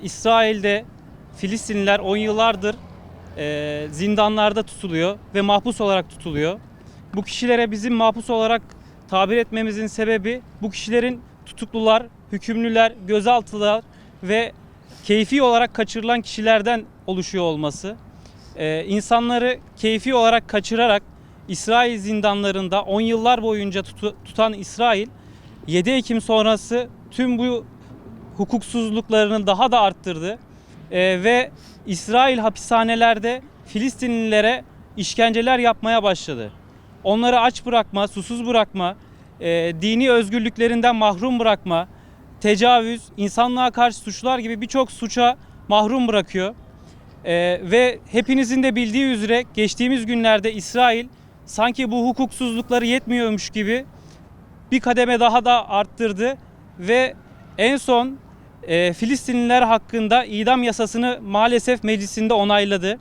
İsrail'de Filistinliler 10 yıllardır zindanlarda tutuluyor ve mahpus olarak tutuluyor. Bu kişilere bizim mahpus olarak tabir etmemizin sebebi bu kişilerin tutuklular, hükümlüler, gözaltılar ve keyfi olarak kaçırılan kişilerden oluşuyor olması. İnsanları keyfi olarak kaçırarak İsrail zindanlarında 10 yıllar boyunca tutan İsrail 7 Ekim sonrası tüm bu hukuksuzluklarını daha da arttırdı. Ve İsrail hapishanelerde Filistinlilere işkenceler yapmaya başladı. Onları aç bırakma, susuz bırakma, dini özgürlüklerinden mahrum bırakma, tecavüz, insanlığa karşı suçlar gibi birçok suça mahrum bırakıyor. Ve hepinizin de bildiği üzere geçtiğimiz günlerde İsrail sanki bu hukuksuzlukları yetmiyormuş gibi bir kademe daha da arttırdı ve en son Filistinliler hakkında idam yasasını maalesef meclisinde onayladı.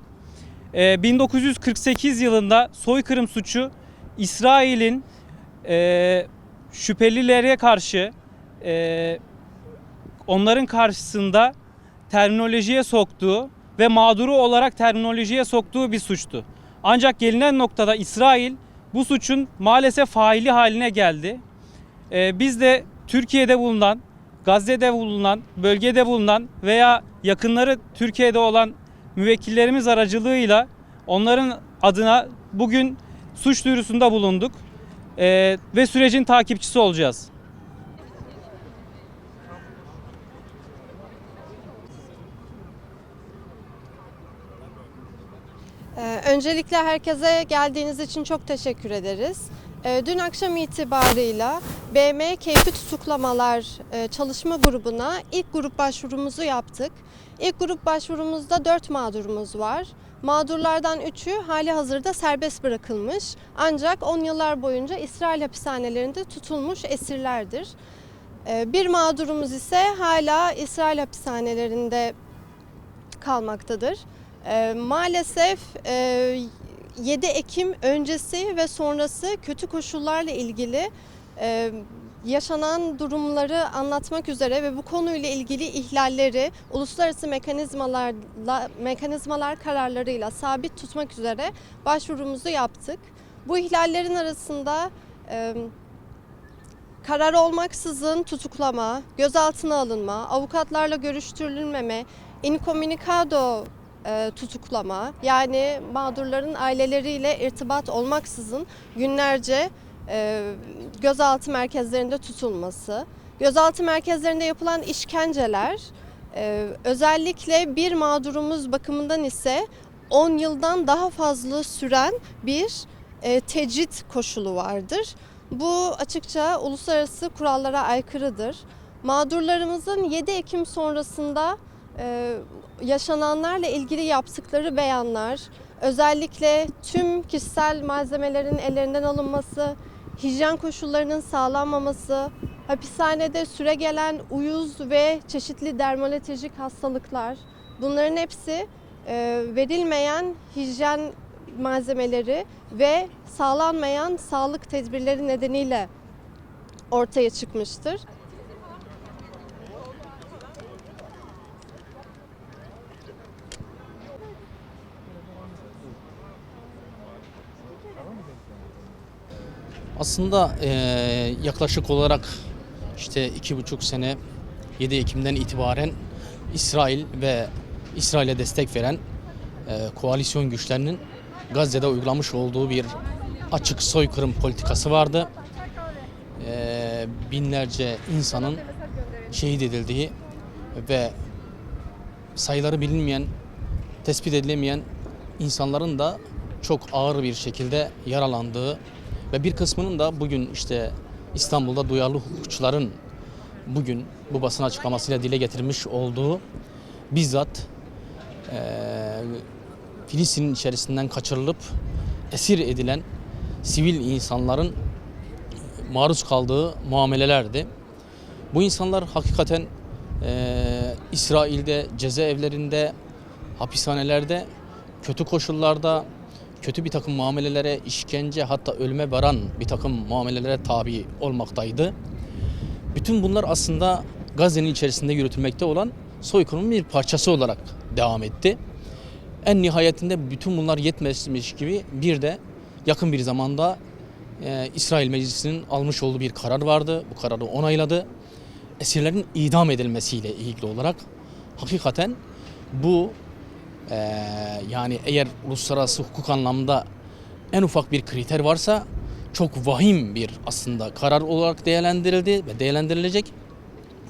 1948 yılında soykırım suçu İsrail'in şüphelilere karşı onların karşısında terminolojiye soktuğu ve mağduru olarak terminolojiye soktuğu bir suçtu. Ancak gelinen noktada İsrail bu suçun maalesef faili haline geldi. Biz de Türkiye'de bulunan, Gazze'de bulunan, bölgede bulunan veya yakınları Türkiye'de olan müvekkillerimiz aracılığıyla onların adına bugün suç duyurusunda bulunduk ve sürecin takipçisi olacağız. Öncelikle herkese geldiğiniz için çok teşekkür ederiz. Dün akşam itibarıyla BM Keyfi Tutuklamalar çalışma grubuna ilk grup başvurumuzu yaptık. İlk grup başvurumuzda 4 mağdurumuz var. Mağdurlardan 3'ü hali hazırda serbest bırakılmış ancak 10 yıllar boyunca İsrail hapishanelerinde tutulmuş esirlerdir. Bir mağdurumuz ise hala İsrail hapishanelerinde kalmaktadır. Maalesef 7 Ekim öncesi ve sonrası kötü koşullarla ilgili yaşanan durumları anlatmak üzere ve bu konuyla ilgili ihlalleri uluslararası mekanizmalar kararlarıyla sabit tutmak üzere başvurumuzu yaptık. Bu ihlallerin arasında karar olmaksızın tutuklama, gözaltına alınma, avukatlarla görüştürülmeme, incommunicado tutuklama, yani mağdurların aileleriyle irtibat olmaksızın günlerce gözaltı merkezlerinde tutulması, gözaltı merkezlerinde yapılan işkenceler, özellikle bir mağdurumuz bakımından ise 10 yıldan daha fazla süren bir tecrit koşulu vardır. Bu açıkça uluslararası kurallara aykırıdır. Mağdurlarımızın 7 Ekim sonrasında yaşananlarla ilgili yaptıkları beyanlar, özellikle tüm kişisel malzemelerin ellerinden alınması, hijyen koşullarının sağlanmaması, hapishanede süregelen uyuz ve çeşitli dermatolojik hastalıklar, bunların hepsi verilmeyen hijyen malzemeleri ve sağlanmayan sağlık tedbirleri nedeniyle ortaya çıkmıştır. Aslında yaklaşık olarak işte 2,5 sene 7 Ekim'den itibaren İsrail ve İsrail'e destek veren koalisyon güçlerinin Gazze'de uygulamış olduğu bir açık soykırım politikası vardı. Binlerce insanın şehit edildiği ve sayıları bilinmeyen, tespit edilemeyen insanların da çok ağır bir şekilde yaralandığı ve bir kısmının da bugün işte İstanbul'da duyarlı hukukçuların bugün bu basın açıklamasıyla dile getirmiş olduğu bizzat Filistin'in içerisinden kaçırılıp esir edilen sivil insanların maruz kaldığı muamelelerdi. Bu insanlar hakikaten İsrail'de cezaevlerinde hapishanelerde kötü koşullarda, kötü bir takım muamelelere, işkence, hatta ölüme varan bir takım muamelelere tabi olmaktaydı. Bütün bunlar aslında Gazze'nin içerisinde yürütülmekte olan soykırımın bir parçası olarak devam etti. En nihayetinde bütün bunlar yetmezmiş gibi bir de yakın bir zamanda İsrail Meclisi'nin almış olduğu bir karar vardı. Bu kararı onayladı. Esirlerin idam edilmesiyle ilgili olarak hakikaten bu yani eğer uluslararası hukuk anlamında en ufak bir kriter varsa çok vahim bir aslında karar olarak değerlendirildi ve değerlendirilecek.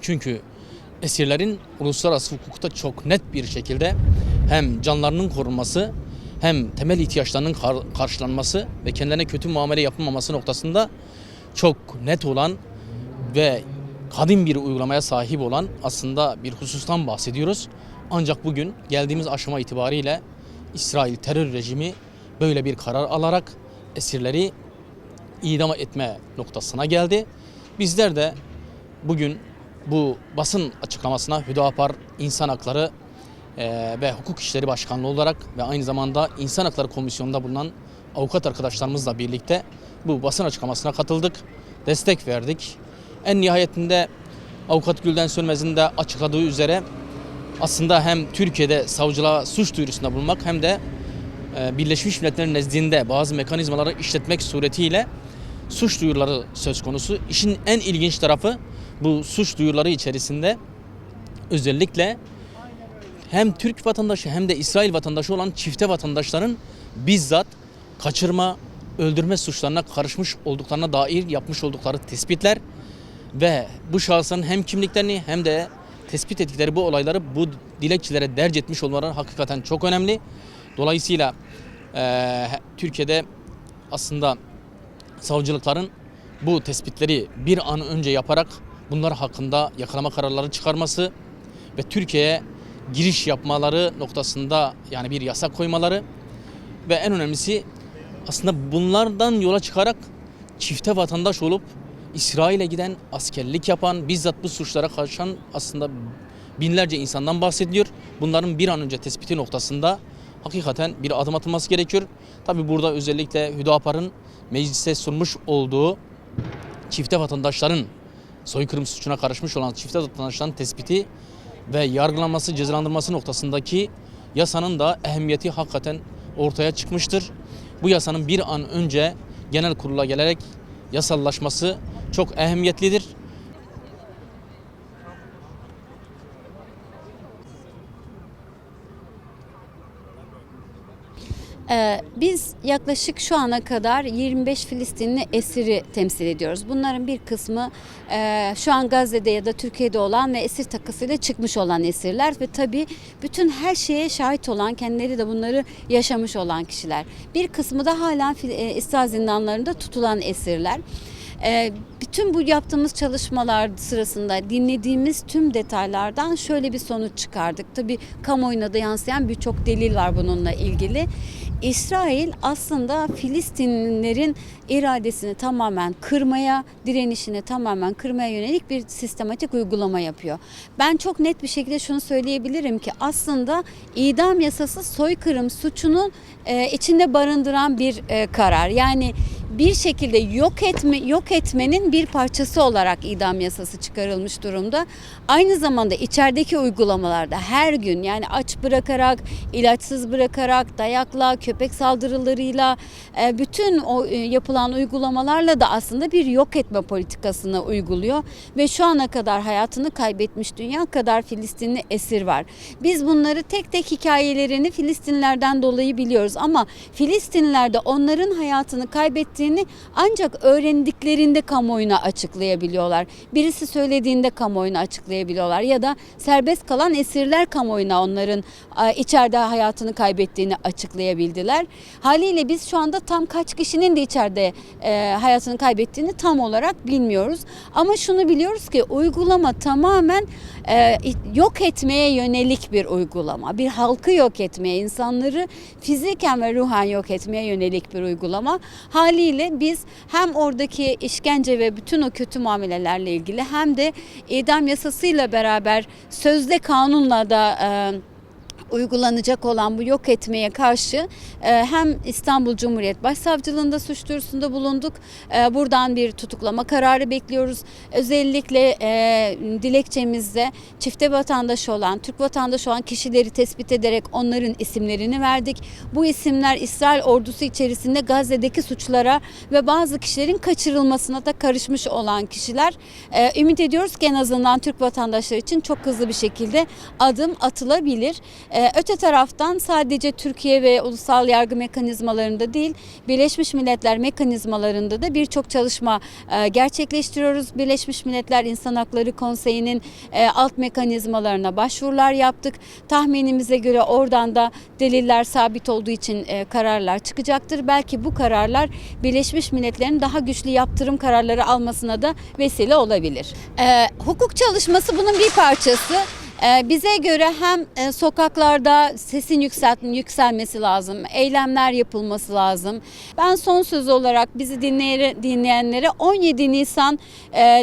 Çünkü esirlerin uluslararası hukukta çok net bir şekilde hem canlarının korunması hem temel ihtiyaçlarının karşılanması ve kendilerine kötü muamele yapılmaması noktasında çok net olan ve kadim bir uygulamaya sahip olan aslında bir husustan bahsediyoruz. Ancak bugün geldiğimiz aşama itibariyle İsrail terör rejimi böyle bir karar alarak esirleri idam etme noktasına geldi. Bizler de bugün bu basın açıklamasına Hüdapar İnsan Hakları ve Hukuk İşleri Başkanlığı olarak ve aynı zamanda İnsan Hakları Komisyonu'nda bulunan avukat arkadaşlarımızla birlikte bu basın açıklamasına katıldık, destek verdik. En nihayetinde Avukat Gülden Sönmez'in de açıkladığı üzere aslında hem Türkiye'de savcılığa suç duyurusunda bulunmak hem de Birleşmiş Milletler'in nezdinde bazı mekanizmaları işletmek suretiyle suç duyuruları söz konusu. İşin en ilginç tarafı bu suç duyuruları içerisinde özellikle hem Türk vatandaşı hem de İsrail vatandaşı olan çifte vatandaşların bizzat kaçırma, öldürme suçlarına karışmış olduklarına dair yapmış oldukları tespitler ve bu şahısların hem kimliklerini hem de tespit ettikleri bu olayları bu dilekçelere derc etmiş olmaları hakikaten çok önemli. Dolayısıyla Türkiye'de aslında savcılıkların bu tespitleri bir an önce yaparak bunlar hakkında yakalama kararları çıkarması ve Türkiye'ye giriş yapmaları noktasında yani bir yasak koymaları ve en önemlisi aslında bunlardan yola çıkarak çifte vatandaş olup İsrail'e giden, askerlik yapan, bizzat bu suçlara karışan aslında binlerce insandan bahsediliyor. Bunların bir an önce tespiti noktasında hakikaten bir adım atılması gerekiyor. Tabi burada özellikle Hüdapar'ın meclise sunmuş olduğu çifte vatandaşların soykırım suçuna karışmış olan çifte vatandaşların tespiti ve yargılanması, cezalandırılması noktasındaki yasanın da ehemmiyeti hakikaten ortaya çıkmıştır. Bu yasanın bir an önce genel kurula gelerek yasallaşması çok ehemmiyetlidir. Biz yaklaşık şu ana kadar 25 Filistinli esiri temsil ediyoruz. Bunların bir kısmı şu an Gazze'de ya da Türkiye'de olan ve esir takısıyla çıkmış olan esirler ve tabii bütün her şeye şahit olan, kendileri de bunları yaşamış olan kişiler. Bir kısmı da hala İsrail zindanlarında tutulan esirler. Bütün bu yaptığımız çalışmalar sırasında dinlediğimiz tüm detaylardan şöyle bir sonuç çıkardık. Tabii kamuoyuna da yansıyan birçok delil var bununla ilgili. İsrail aslında Filistinlilerin iradesini tamamen kırmaya, direnişini tamamen kırmaya yönelik bir sistematik uygulama yapıyor. Ben çok net bir şekilde şunu söyleyebilirim ki aslında idam yasası soykırım suçunun içinde barındıran bir karar. Yani bir şekilde yok etmenin bir parçası olarak idam yasası çıkarılmış durumda. Aynı zamanda içerideki uygulamalarda her gün yani aç bırakarak, ilaçsız bırakarak, dayakla, köpek saldırılarıyla bütün o yapılan uygulamalarla da aslında bir yok etme politikasını uyguluyor ve şu ana kadar hayatını kaybetmiş dünya kadar Filistinli esir var. Biz bunları tek tek hikayelerini Filistinlerden dolayı biliyoruz ama Filistinliler de onların hayatını kaybettiğini ancak öğrendiklerinde kamuoyuna açıklayabiliyorlar. Birisi söylediğinde kamuoyuna açıklayabiliyorlar ya da serbest kalan esirler kamuoyuna onların içeride hayatını kaybettiğini açıklayabildiler. Haliyle biz şu anda tam kaç kişinin de içeride hayatını kaybettiğini tam olarak bilmiyoruz. Ama şunu biliyoruz ki uygulama tamamen yok etmeye yönelik bir uygulama. Bir halkı yok etmeye, insanları fiziken ve ruhen yok etmeye yönelik bir uygulama. Haliyle biz hem oradaki işkence ve bütün o kötü muamelelerle ilgili hem de idam yasasıyla beraber sözde kanunla da uygulanacak olan bu yok etmeye karşı hem İstanbul Cumhuriyet Başsavcılığında suç duyurusunda bulunduk. Buradan bir tutuklama kararı bekliyoruz. Özellikle dilekçemizde çifte vatandaşı olan, Türk vatandaşı olan kişileri tespit ederek onların isimlerini verdik. Bu isimler İsrail ordusu içerisinde Gazze'deki suçlara ve bazı kişilerin kaçırılmasına da karışmış olan kişiler. Ümit ediyoruz ki en azından Türk vatandaşları için çok hızlı bir şekilde adım atılabilir. Öte taraftan sadece Türkiye ve ulusal yargı mekanizmalarında değil, Birleşmiş Milletler mekanizmalarında da birçok çalışma gerçekleştiriyoruz. Birleşmiş Milletler İnsan Hakları Konseyi'nin alt mekanizmalarına başvurular yaptık. Tahminimize göre oradan da deliller sabit olduğu için kararlar çıkacaktır. Belki bu kararlar Birleşmiş Milletler'in daha güçlü yaptırım kararları almasına da vesile olabilir. Hukuk çalışması bunun bir parçası. Bize göre hem sokaklarda sesin yükselmesi lazım, eylemler yapılması lazım. Ben son söz olarak bizi dinleyenlere 17 Nisan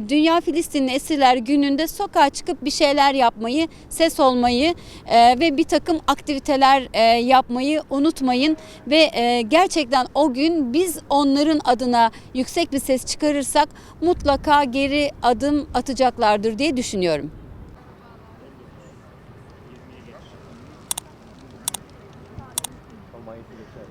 Dünya Filistinli Esirler Günü'nde sokağa çıkıp bir şeyler yapmayı, ses olmayı ve bir takım aktiviteler yapmayı unutmayın. Ve gerçekten o gün biz onların adına yüksek bir ses çıkarırsak mutlaka geri adım atacaklardır diye düşünüyorum. Almanya'ya geçer.